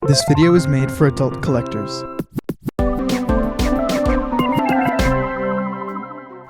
This video is made for adult collectors.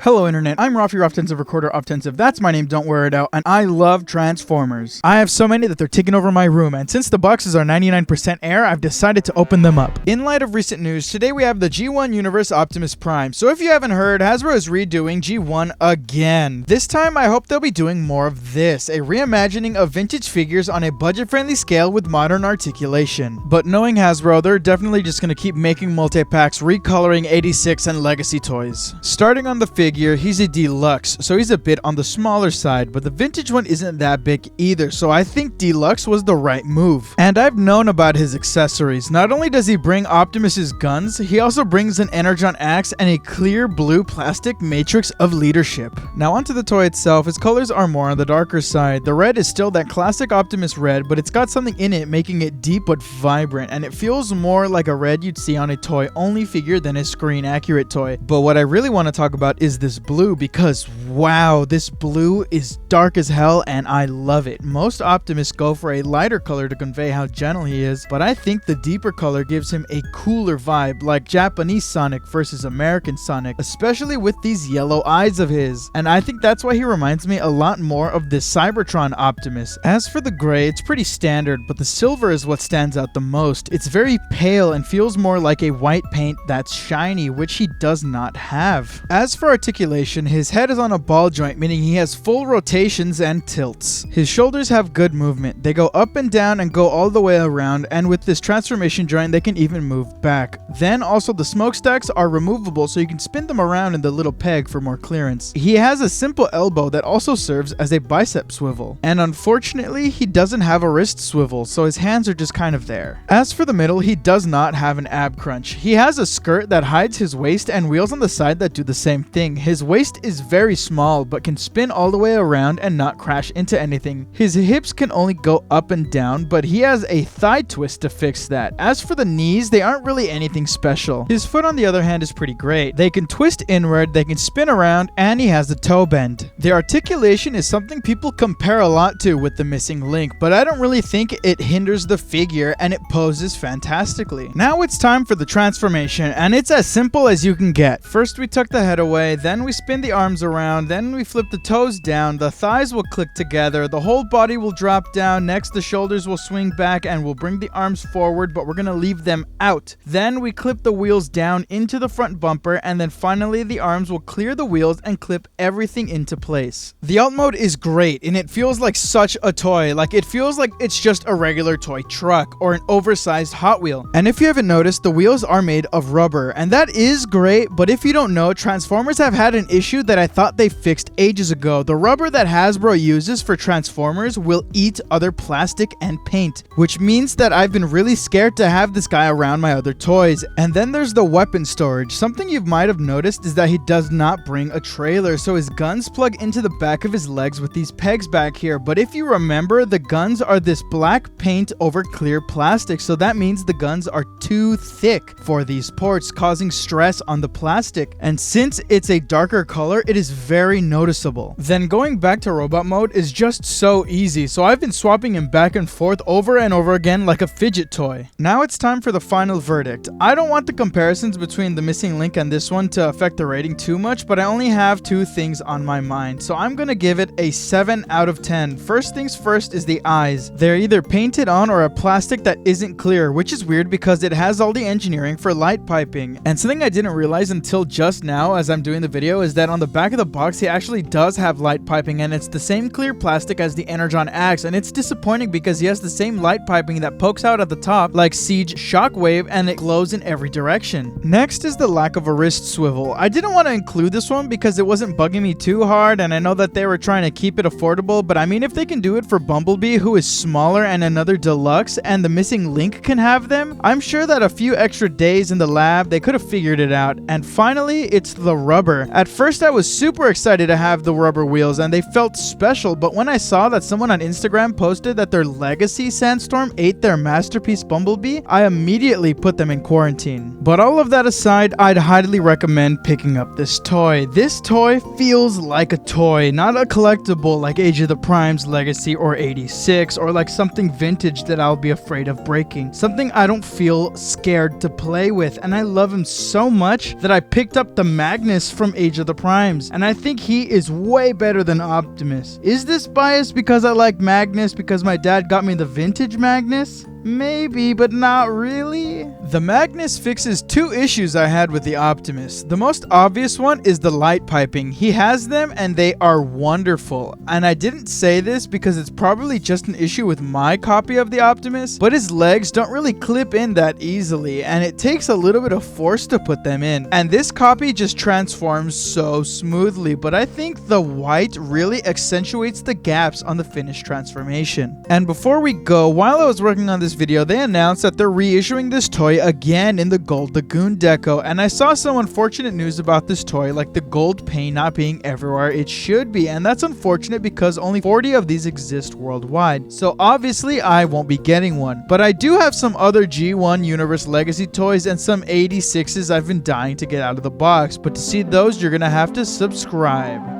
Hello Internet, I'm Roffy Offensive Recorder Offensive, that's my name, don't wear it out, and I love Transformers. I have so many that they're taking over my room, and since the boxes are 99% air, I've decided to open them up. In light of recent news, today we have the G1 Universe Optimus Prime, so if you haven't heard, Hasbro is redoing G1 again. This time I hope they'll be doing more of this, a reimagining of vintage figures on a budget-friendly scale with modern articulation. But knowing Hasbro, they're definitely just gonna keep making multi-packs, recoloring 86 and Legacy toys. Starting on the figure, he's a deluxe, so he's a bit on the smaller side, but the vintage one isn't that big either, so I think deluxe was the right move. And I've known about his accessories. Not only does he bring Optimus's guns, he also brings an Energon axe and a clear blue plastic matrix of leadership. Now onto the toy itself, his colors are more on the darker side. The red is still that classic Optimus red, but it's got something in it making it deep but vibrant, and it feels more like a red you'd see on a toy-only figure than a screen-accurate toy. But what I really want to talk about is this blue, because wow, this blue is dark as hell and I love it. Most Optimus go for a lighter color to convey how gentle he is, but I think the deeper color gives him a cooler vibe, like Japanese Sonic versus American Sonic, especially with these yellow eyes of his. And I think that's why he reminds me a lot more of this Cybertron Optimus. As for the gray, it's pretty standard, but the silver is what stands out the most. It's very pale and feels more like a white paint that's shiny, which he does not have. As for articulation, his head is on a ball joint, meaning he has full rotations and tilts. His shoulders have good movement. They go up and down and go all the way around, and with this transformation joint they can even move back. Then also the smokestacks are removable, so you can spin them around in the little peg for more clearance. He has a simple elbow that also serves as a bicep swivel. And unfortunately, he doesn't have a wrist swivel, so his hands are just kind of there. As for the middle, he does not have an ab crunch. He has a skirt that hides his waist and wheels on the side that do the same thing. His waist is very small but can spin all the way around and not crash into anything. His hips can only go up and down, but he has a thigh twist to fix that. As for the knees, they aren't really anything special. His foot on the other hand is pretty great. They can twist inward, they can spin around, and he has a toe bend. The articulation is something people compare a lot to with the missing link, but I don't really think it hinders the figure and it poses fantastically. Now it's time for the transformation, and it's as simple as you can get. First we tuck the head away, then we spin the arms around, then we flip the toes down, the thighs will click together, the whole body will drop down, next the shoulders will swing back and we'll bring the arms forward, but we're gonna leave them out. Then we clip the wheels down into the front bumper, and then finally the arms will clear the wheels and clip everything into place. The alt mode is great and it feels like such a toy, like it feels like it's just a regular toy truck or an oversized Hot Wheel. And if you haven't noticed, the wheels are made of rubber, and that is great, but if you don't know, Transformers have had an issue that I thought they fixed ages ago. The rubber that Hasbro uses for Transformers will eat other plastic and paint, which means that I've been really scared to have this guy around my other toys. And then there's the weapon storage. Something you might have noticed is that he does not bring a trailer, so his guns plug into the back of his legs with these pegs back here. But if you remember, the guns are this black paint over clear plastic, so that means the guns are too thick for these ports, causing stress on the plastic. And since it's a darker color, it is very noticeable. Then going back to robot mode is just so easy, so I've been swapping him back and forth over and over again like a fidget toy. Now it's time for the final verdict. I don't want the comparisons between the missing link and this one to affect the rating too much, but I only have two things on my mind, so I'm gonna give it a 7 out of 10. First things first is the eyes. They're either painted on or a plastic that isn't clear, which is weird because it has all the engineering for light piping. And something I didn't realize until just now as I'm doing the video is that on the back of the box he actually does have light piping, and it's the same clear plastic as the Energon axe, and it's disappointing because he has the same light piping that pokes out at the top like Siege Shockwave, and it glows in every direction. Next is the lack of a wrist swivel. I didn't want to include this one because it wasn't bugging me too hard, and I know that they were trying to keep it affordable, but I mean, if they can do it for Bumblebee, who is smaller and another deluxe, and the missing link can have them, I'm sure that a few extra days in the lab they could have figured it out. And finally, it's the rubber. there. At first I was super excited to have the rubber wheels and they felt special, but when I saw that someone on Instagram posted that their Legacy Sandstorm ate their masterpiece Bumblebee, I immediately put them in quarantine. But all of that aside, I'd highly recommend picking up this toy. This toy feels like a toy, not a collectible like Age of the Primes, Legacy, or 86, or like something vintage that I'll be afraid of breaking. Something I don't feel scared to play with, and I love him so much that I picked up the Magnus from Age of the Primes, and I think he is way better than Optimus. Is this biased because I like Magnus because my dad got me the vintage Magnus? Maybe, but not really. The Magnus fixes two issues I had with the Optimus. The most obvious one is the light piping. He has them and they are wonderful. And I didn't say this because it's probably just an issue with my copy of the Optimus, but his legs don't really clip in that easily and it takes a little bit of force to put them in. And this copy just transforms so smoothly, but I think the white really accentuates the gaps on the finished transformation. And before we go, while I was working on this video, they announced that they're reissuing this toy again in the Gold Lagoon deco, and I saw some unfortunate news about this toy, like the gold paint not being everywhere it should be, and that's unfortunate because only 40 of these exist worldwide, so obviously I won't be getting one. But I do have some other G1 Universe Legacy toys and some 86s I've been dying to get out of the box, but to see those you're gonna have to subscribe.